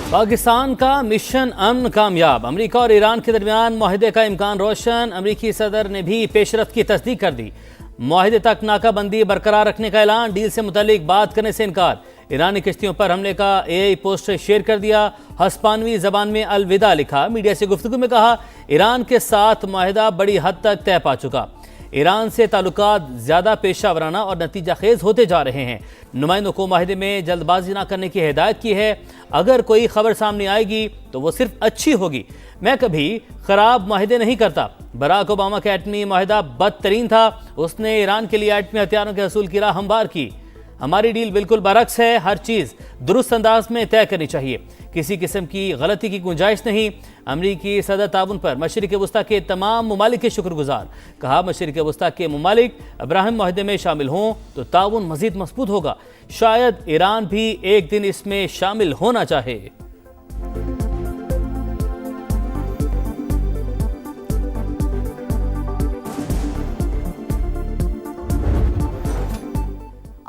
पाकिस्तान का मिशन अमन कामयाब। अमेरिका और ईरान के दरमियान मुआहदे का इम्कान रोशन। अमेरिकी सदर ने भी पेशरफ्त की तस्दीक कर दी। मुआहदे तक नाकाबंदी बरकरार रखने का ऐलान। डील से मुतालिक बात करने से इनकार। ईरानी किश्तियों पर हमले का एआई पोस्टर शेयर कर दिया। हस्पानवी जबान में अलविदा लिखा। मीडिया से गुफ्तगू में कहा, ईरान के साथ मुआहदा बड़ी हद तक तय पा चुका। ईरान से ताल्लुकात ज़्यादा पेशा वराना और नतीजा खेज होते जा रहे हैं। नुमाइंदों को मुआहदे में जल्दबाजी न करने की हिदायत की है। अगर कोई खबर सामने आएगी तो वो सिर्फ अच्छी होगी। मैं कभी खराब मुआहदे नहीं करता। बराक ओबामा का एटमी मुआहदा बदतरीन था। उसने ईरान के लिए एटमी हथियारों के हसूल की राह हमवार की। हमारी डील बिल्कुल बरक्स है। हर चीज़ दुरुस्त अंदाज में तय करनी चाहिए। किसी किस्म की गलती की गुंजाइश नहीं। अमरीकी सदर ताउन पर मशरिक़ वस्ता के तमाम ममालिक के शुक्रगुजार। कहा, मशरिक़ वस्ता के ममालिक अब्राहम मुआहदे में शामिल हों तो ताउन मज़ीद मजबूत होगा। शायद ईरान भी एक दिन इसमें शामिल होना चाहे।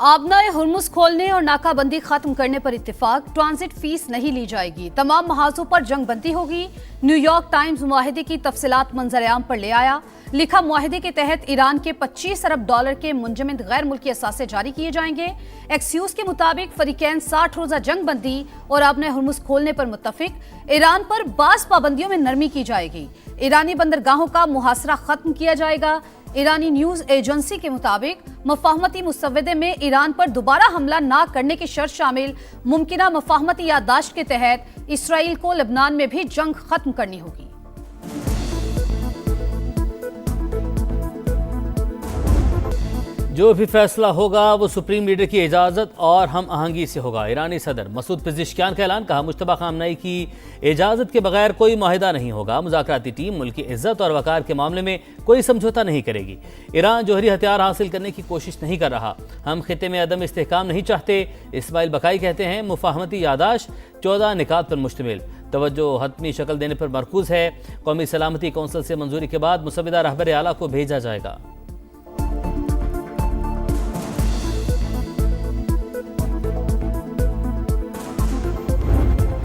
आबनाए हुर्मुज खोलने और नाकाबंदी खत्म करने पर इत्तेफाक। ट्रांजिट फीस नहीं ली जाएगी। तमाम महाजों पर जंगबंदी होगी। न्यूयॉर्क टाइम्स मुआहदे की तफसीलात मंजर-ए-आम पर ले आया। लिखा, मुआहदे के तहत ईरान के $25 अरब के मुंजमद गैर मुल्की असासे जारी किए जाएंगे। एक्सियोस के मुताबिक फरीकैन 60 रोजा जंगबंदी और आबनाए हुर्मुज खोलने पर मुत्तफिक। ईरान पर बास पाबंदियों में नरमी की जाएगी। ईरानी बंदरगाहों का मुहासरा खत्म किया जाएगा। ईरानी न्यूज एजेंसी के मुताबिक मफाहमती मुसव्वदे में ईरान पर दोबारा हमला न करने की शर्त शामिल। मुमकिना मफाहमती याददाश्त के तहत इसराइल को लेबनान में भी जंग खत्म करनी होगी। जो भी फैसला होगा वो सुप्रीम लीडर की इजाज़त और हम आहंगी से होगा। ईरानी सदर मसूद पेज़ेश्कियान का ऐलान। कहा, मुश्तबा खामनई की इजाज़त के बगैर कोई मुआहिदा नहीं होगा। मुज़ाकराती टीम मुल्क की इज्जत और वक़ार के मामले में कोई समझौता नहीं करेगी। ईरान जोहरी हथियार हासिल करने की कोशिश नहीं कर रहा। हम खित्ते में अदम इस्तेहकाम नहीं चाहते। इस्माइल बकाई कहते हैं, मुफाहमती यादाश्त 14 निकात पर मुश्तमिल। तवज्जो हतमी शक्ल देने पर मरकूज है। कौमी सलामती कौंसिल से मंजूरी के बाद मुसव्विदा रहबर आला को भेजा जाएगा।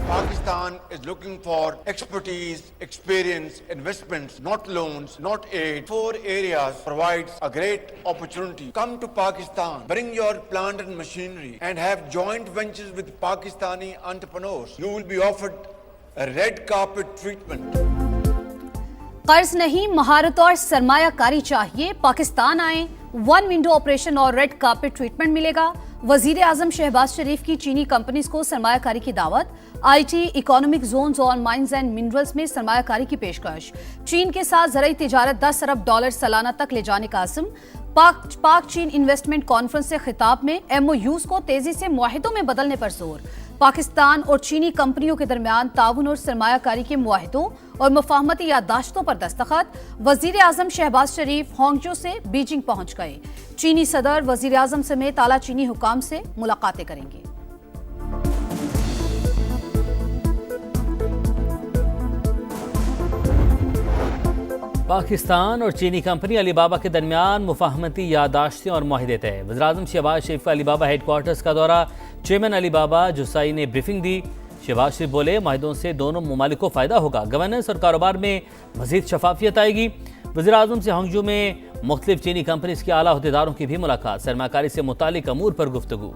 Pakistan is looking for expertise, experience, investments, not loans, not aid. 4 areas provides a great opportunity. Come to Pakistan, bring your plant and machinery and have joint ventures with Pakistani entrepreneurs. You will be offered a red carpet treatment. कर्ज नहीं, महारत और सरमायाकारी चाहिए। पाकिस्तान आए, one window operation और red carpet treatment मिलेगा। वजीर आजम शहबाज शरीफ की चीनी कंपनीज को सरमायाकारी की दावत। आईटी, इकोनॉमिक जोन्स और माइंस एंड मिनरल्स में सरमायाकारी की पेशकश। चीन के साथ ज़राई तिजारत $10 अरब सालाना तक ले जाने का अज़्म। पाक चीन इन्वेस्टमेंट कॉन्फ्रेंस से खिताब में MOUs को तेजी से मुआहिदों में बदलने पर जोर। पाकिस्तान और चीनी कंपनियों के दरमियान ताउन और सरमायाकारी के मुआहिदों और मुफाहमती याददाश्तों पर दस्तखत। वजीर आजम शहबाज शरीफ होंगजो से बीजिंग पहुंच गए। चीनी सदर वजीर आजम समेत आला चीनी हुकाम से मुलाकातें करेंगे। पाकिस्तान और चीनी कंपनी अलीबाबा के दरमियान मुफाहमती यादाश्तें और मुआहिदे तय। वज़ीर-ए-आज़म शहबाज शरीफ का अलीबाबा हेडक्वार्टर्स का दौरा। चेयरमैन अलीबाबा जुसाई ने ब्रीफिंग दी। शहबाज शरीफ बोले, मुआहिदों से दोनों ममालिक को फ़ायदा होगा। गवर्नेंस और कारोबार में मज़ीद शफाफियत आएगी। वज़ीर-ए-आज़म से होंगजो में मुख्तलिफ चीनी कंपनीज के आला अहदेदारों की भी मुलाकात। सरमाकारी से मुतालिक अमूर पर गुफ्तगू।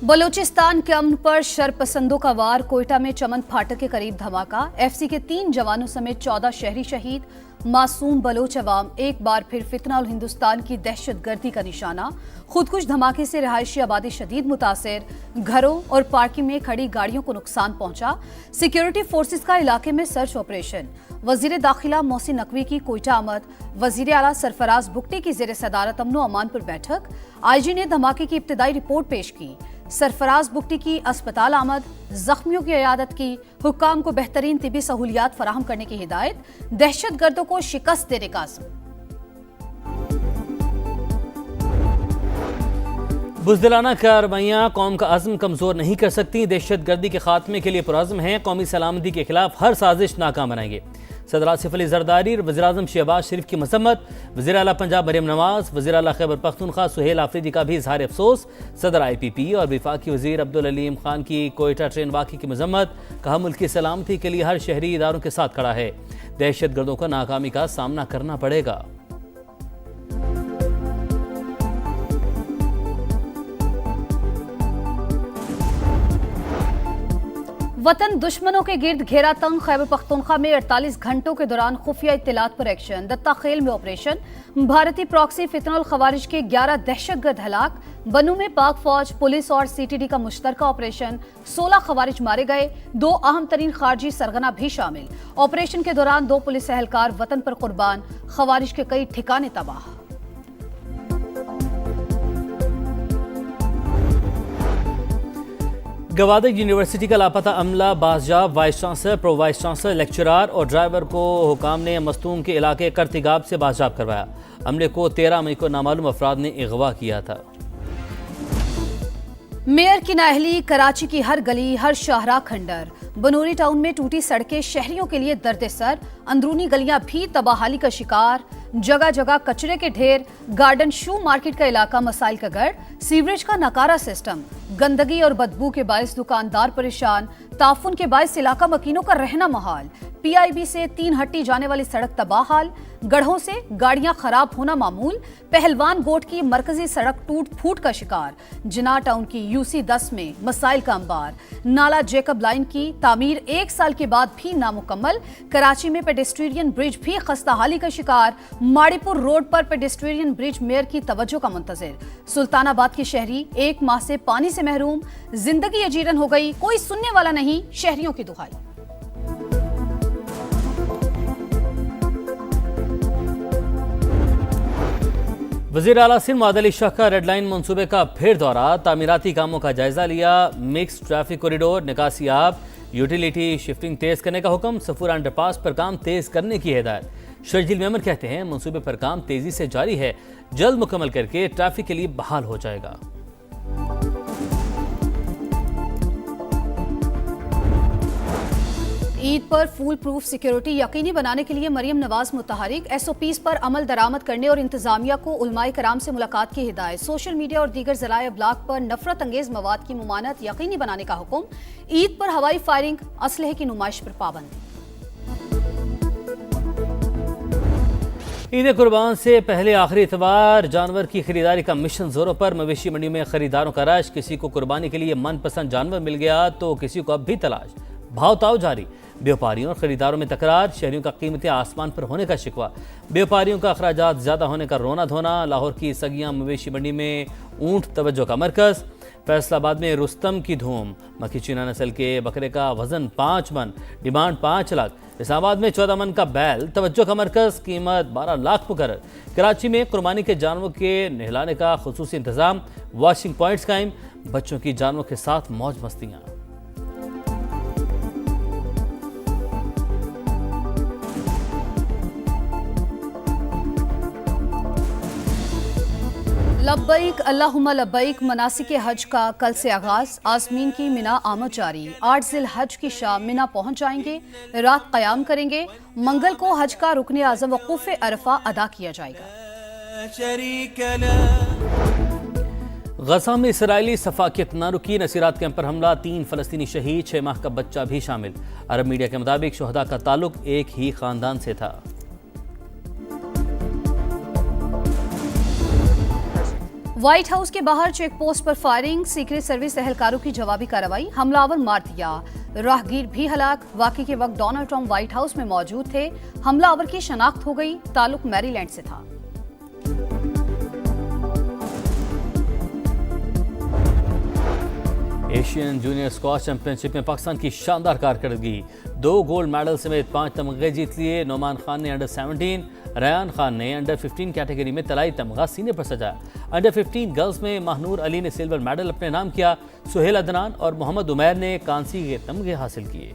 बलूचिस्तान के अमन पर शरपसंदों का वार। कोयटा में चमन फाटक के करीब धमाका। FC के 3 जवानों समेत 14 शहरी शहीद। मासूम बलोच अवाम एक बार फिर फितना और हिंदुस्तान की दहशतगर्दी का निशाना। खुदकुश धमाके से रिहायशी आबादी शदीद मुतासिर। घरों और पार्किंग में खड़ी गाड़ियों को नुकसान पहुंचा। सिक्योरिटी फोर्सेस का इलाके में सर्च ऑपरेशन। वजीर दाखिला मोहसिन नकवी की कोयटा आमद। वजीर आला सरफराज बुगटी की जेर सदारत अमन व अमान पर बैठक। IG ने धमाके की इब्तिदाई रिपोर्ट पेश की। सरफराज बुगटी की अस्पताल आमद। जख्मियों की इयादत की। हुक्काम को बेहतरीन तिबी सहूलियात फराहम करने की हिदायत। दहशतगर्दों को शिकस्त देने का अज़्म। बुज़दिलाना कार्रवाइयाँ कौम का अज़्म कमज़ोर नहीं कर सकती। दहशतगर्दी के खात्मे के लिए पुरअज़्म हैं। कौमी सलामती के खिलाफ हर साजिश नाकाम बनाएंगे। सदर आसिफ अली जरदारी और वज़ीर आज़म शहबाज शरीफ की मसम्मत। वज़ीर आला पंजाब मरियम नवाज, वज़ीर आला खैबर पख्तूनख्वा सुहेल आफरीदी का भी इजहार अफसोस। सदर IPP और वफाकी वज़ीर अब्दुल अलीम खान की कोयटा ट्रेन वाक़े की मजम्मत। कहा मुल्क की सलामती के लिए हर शहरी इदारों के साथ खड़ा है, दहशतगर्दों को नाकामी का सामना करना पड़ेगा। वतन दुश्मनों के गिर्द घेरा तंग। खैबर पख्तूनख्वा में 48 घंटों के दौरान खुफिया इत्तलात पर एक्शन। दत्ता खेल में ऑपरेशन। भारतीय प्रॉक्सी फितनुल खवारिज के 11 दहशतगर्द हलाक। बनू में पाक फौज, पुलिस और CTD का मुश्तरका ऑपरेशन। 16 खवारिज मारे गए, 2 अहम तरीन खारजी सरगना भी शामिल। ऑपरेशन के दौरान 2 पुलिस एहलकार वतन पर कुर्बान। खवारिज के कई ठिकाने तबाह। गवादर यूनिवर्सिटी का लापता अमला बाज़जाब। Vice chancellor, pro vice chancellor, lecturer और ड्राइवर को हुकाम ने मस्तूम के इलाके करतिगाब से बाज़जाब करवाया। अमले को 13 मई को नामालूम अफराद ने अगवा किया था। मेयर की नाअहली। कराची की हर गली, हर शाहराह खंडर। बनूरी टाउन में टूटी सड़कें शहरियों के लिए दर्द सर। अंदरूनी गलियां भी तबाहाली का शिकार। जगह जगह कचरे के ढेर। गार्डन शू मार्केट का इलाका मसाइल का गढ़। सीवरेज का नकारा सिस्टम। गंदगी और बदबू के बायस दुकानदार परेशान। ताफुन के बायस इलाका मकीनों का रहना महाल। PIB से 3 हट्टी जाने वाली सड़क तबाह हाल। गढ़ों से गाड़ियां खराब होना मामूल। पहलवान गोट की मरकजी सड़क टूट फूट का शिकार। जिना टाउन की UC 10 में मसाइल का अंबार। नाला जेकब लाइन की तामीर 1 साल के बाद भी नामुकम्मल। कराची में पेडेस्ट्रियन ब्रिज भी खस्ताहाली का शिकार। माड़ीपुर रोड पर पेडेस्ट्रियन ब्रिज मेयर की तवज्जो का मुंतजिर। सुल्तानाबाद के शहरी 1 माह से पानी से महरूम। जिंदगी अजीरन हो गई, कोई सुनने वाला नहीं, शहरियों की दुहाई। वज़ीर आला सिंध मुआद अली शाह का रेड लाइन मनसूबे का फिर दौरा। तामीराती कामों का जायजा लिया। मिक्स ट्रैफिक कॉरिडोर, निकासी आब, यूटिलिटी शिफ्टिंग तेज करने का हुक्म। सफूरा अंडरपास पर काम तेज करने की हिदायत। शर्जील मेमन कहते हैं मनसूबे पर काम तेजी से जारी है, जल्द मुकम्मल करके ट्रैफिक के लिए बहाल हो जाएगा। ईद पर फूल प्रूफ सिक्योरिटी यकीनी बनाने के लिए मरियम नवाज मुतहरिक। SOPs पर अमल दरामद करने और इंतजामिया को उलमाए कराम से मुलाकात की हिदायत। सोशल मीडिया और दीगर ज़राए अबलाग पर नफरत अंगेज मवाद की मुमानत यकीनी बनाने का हुक्म। ईद पर हवाई फायरिंग, असलहे की नुमाइश पर पाबंदी। ईद कुर्बान से पहले आखिरी इतवार जानवर की खरीदारी का मिशन जोरों पर। मवेशी मंडी में खरीदारों का रश। किसी को कुर्बानी के लिए मनपसंद जानवर मिल गया तो किसी को अब भी तलाश। भाव ताव जारी। व्यापारियों और खरीदारों में तकरार। शहरियों का कीमतें आसमान पर होने का शिकवा। व्यापारियों का अखराजात ज़्यादा होने का रोना धोना। लाहौर की सगियां मवेशी मंडी में ऊंट तवज्जो का मरकज़। फैसलाबाद में रुस्तम की धूम। मक्खी चीना नस्ल के बकरे का वजन 5 मन, डिमांड 5 लाख। इस्लामाबाद में 14 मन का बैल तवज्जो का मरकज़, कीमत 12 लाख मुकर्रर। कराची में कुर्बानी के जानवरों के नहलाने का खुसूसी इंतजाम। वॉशिंग पॉइंट्स कायम। बच्चों की जानवरों के साथ मौज मस्तियाँ। लब्बैक अल्लाहुम्मा लब्बैक। मनासिक हज का कल से आगाज। आज़मीन की मिना आमद जारी। 8 ज़िल हज की शाम मिना पहुंच जाएंगे, रात क़याम करेंगे। मंगल को हज का रुकन आज़म वक़ूफ़ अरफा अदा किया जाएगा। गज़ा में इसराइली सफाकियत ना रुकी। नसीरात कैंप पर हमला, 3 फ़लस्तीनी शहीद, 6 माह का बच्चा भी शामिल। अरब मीडिया के मुताबिक शोहदा का ताल्लुक एक ही खानदान से था। व्हाइट हाउस के बाहर चेक पोस्ट पर फायरिंग। सीक्रेट सर्विस एहलकारों की जवाबी कार्रवाई। हमलावर मार दिया, राहगीर भी हलाक। वाक़े के वक्त डोनाल्ड ट्रंप व्हाइट हाउस में मौजूद थे। हमलावर की शनाख्त हो गई, ताल्लुक मैरीलैंड से था। एशियन जूनियर स्क्वॉश चैंपियनशिप में पाकिस्तान की शानदार कारकर्दगी। 2 गोल्ड मेडल समेत 5 तमगे जीत लिए। नोमान खान ने अंडर 17, रयान खान ने अंडर 15 कैटेगरी में तलाई तमगा सीने पर सजाया। अंडर 15 गर्ल्स में महनूर अली ने सिल्वर मेडल अपने नाम किया। सुहेल अदनान और मोहम्मद उमैर ने कांसी के तमगे हासिल किए।